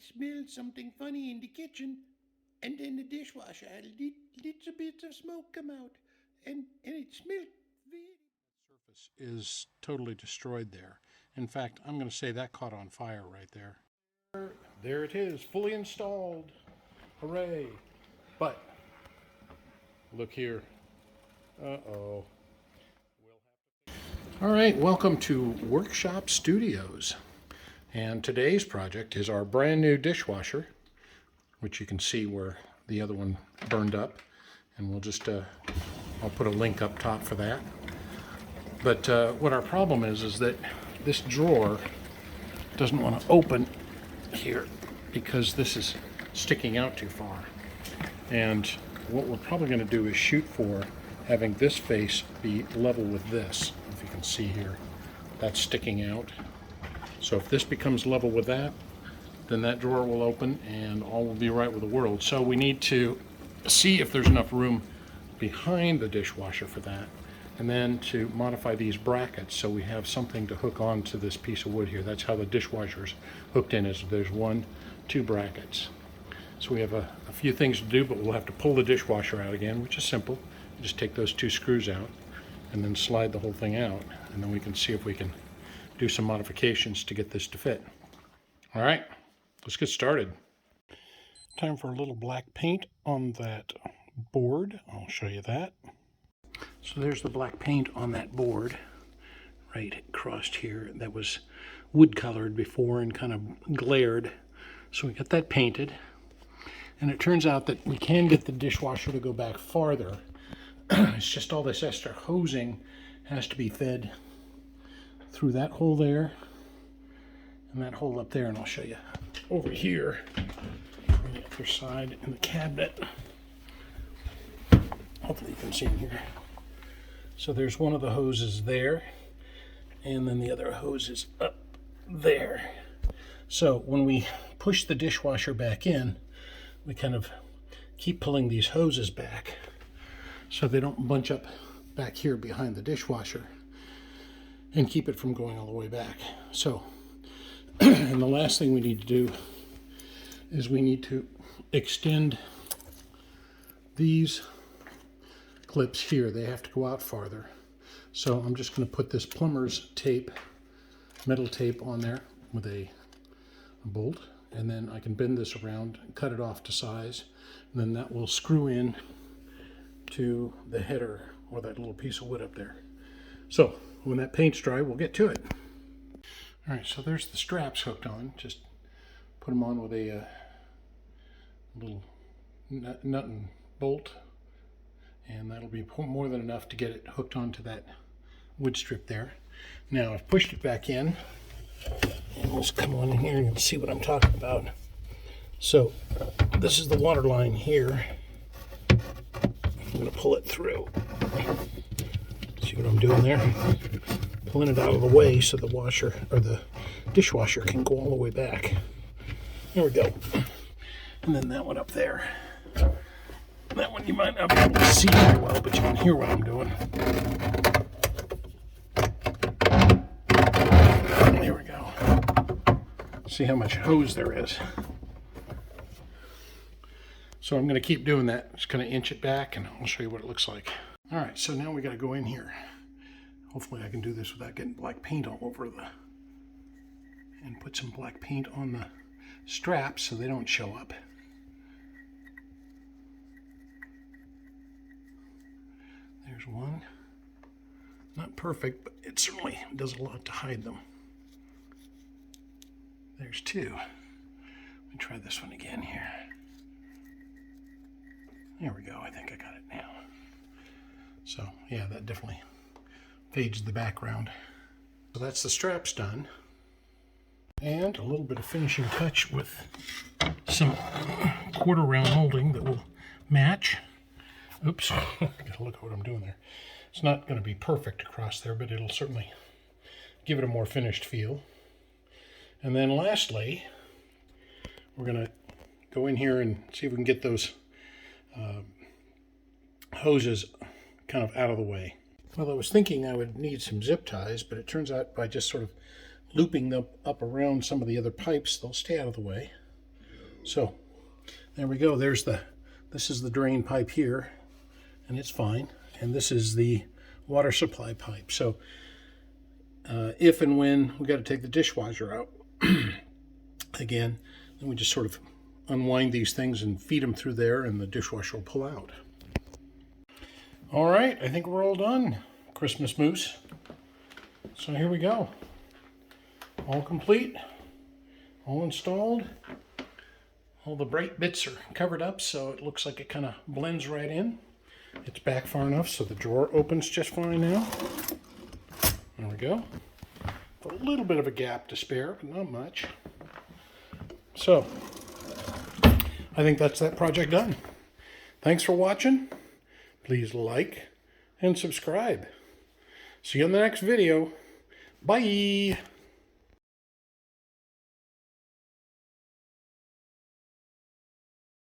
smelled something funny in the kitchen, and then the dishwasher had little bits of smoke come out, and it smelled very. Surface is totally destroyed there. In fact, I'm going to say that caught on fire right there. There it is, fully installed. Hooray! But look here. Uh-oh. All right, welcome to Workshop Studios. And today's project is our brand new dishwasher, which you can see where the other one burned up. And we'll just, I'll put a link up top for that. But what our problem is that this drawer doesn't want to open here because this is sticking out too far. And what we're probably going to do is shoot for having this face be level with this. If you can see here, that's sticking out. So if this becomes level with that, then that drawer will open and all will be right with the world. So we need to see if there's enough room behind the dishwasher for that, and then to modify these brackets so we have something to hook on to this piece of wood here. That's how the dishwasher's hooked in, is there's 2 brackets. So we have a few things to do, but we'll have to pull the dishwasher out again, which is simple. You just take those 2 screws out and then slide the whole thing out, and then we can see if we can do some modifications to get this to fit. All right, let's get started. Time for a little black paint on that board. I'll show you that. So there's the black paint on that board right across here that was wood colored before and kind of glared. So we got that painted. And it turns out that we can get the dishwasher to go back farther. It's just all this extra hosing has to be fed through that hole there and that hole up there. And I'll show you over here on the other side in the cabinet. Hopefully you can see in here. So there's one of the hoses there, and then the other hose is up there. So when we push the dishwasher back in, we kind of keep pulling these hoses back so they don't bunch up back here behind the dishwasher and keep it from going all the way back. So, and the last thing we need to do is we need to extend these clips here. They have to go out farther. So I'm just going to put this plumber's tape, metal tape on there with a bolt, and then I can bend this around and cut it off to size, and then that will screw in to the header or that little piece of wood up there. So when that paint's dry, we'll get to it. All right, so there's the straps hooked on. Just put them on with a little nut and bolt, and that'll be more than enough to get it hooked onto that wood strip there. Now I've pushed it back in, and let's come on in here and you'll see what I'm talking about. So this is the water line here. I'm going to pull it through. See what I'm doing there? Pulling it out of the way so the washer or the dishwasher can go all the way back. There we go. And then that one up there. That one you might not be able to see very well, but you can hear what I'm doing. There we go. See how much hose there is. So I'm going to keep doing that. Just going to inch it back and I'll show you what it looks like. All right, so now we got to go in here. Hopefully I can do this without getting black paint all over and put some black paint on the straps so they don't show up. There's one. Not perfect, but it certainly does a lot to hide them. There's 2. Let me try this one again here. There we go. I think I got it now. So yeah, that definitely fades the background. So that's the straps done. And a little bit of finishing touch with some quarter round molding that will match. Oops, gotta look at what I'm doing there. It's not going to be perfect across there, but it'll certainly give it a more finished feel. And then lastly, we're going to go in here and see if we can get those hoses kind of out of the way. Well, I was thinking I would need some zip ties, but it turns out by just sort of looping them up around some of the other pipes, they'll stay out of the way. So there we go. This is the drain pipe here, and it's fine. And this is the water supply pipe. So if and when we got to take the dishwasher out again, then we just sort of unwind these things and feed them through there, and the dishwasher will pull out. All right, I think we're all done, Christmas Moose. So here we go. All complete, all installed. All the bright bits are covered up, so it looks like it kind of blends right in. It's back far enough so the drawer opens just fine now. There we go. A little bit of a gap to spare, but not much. So, I think that's that project done. Thanks for watching. Please like and subscribe. See you in the next video. Bye.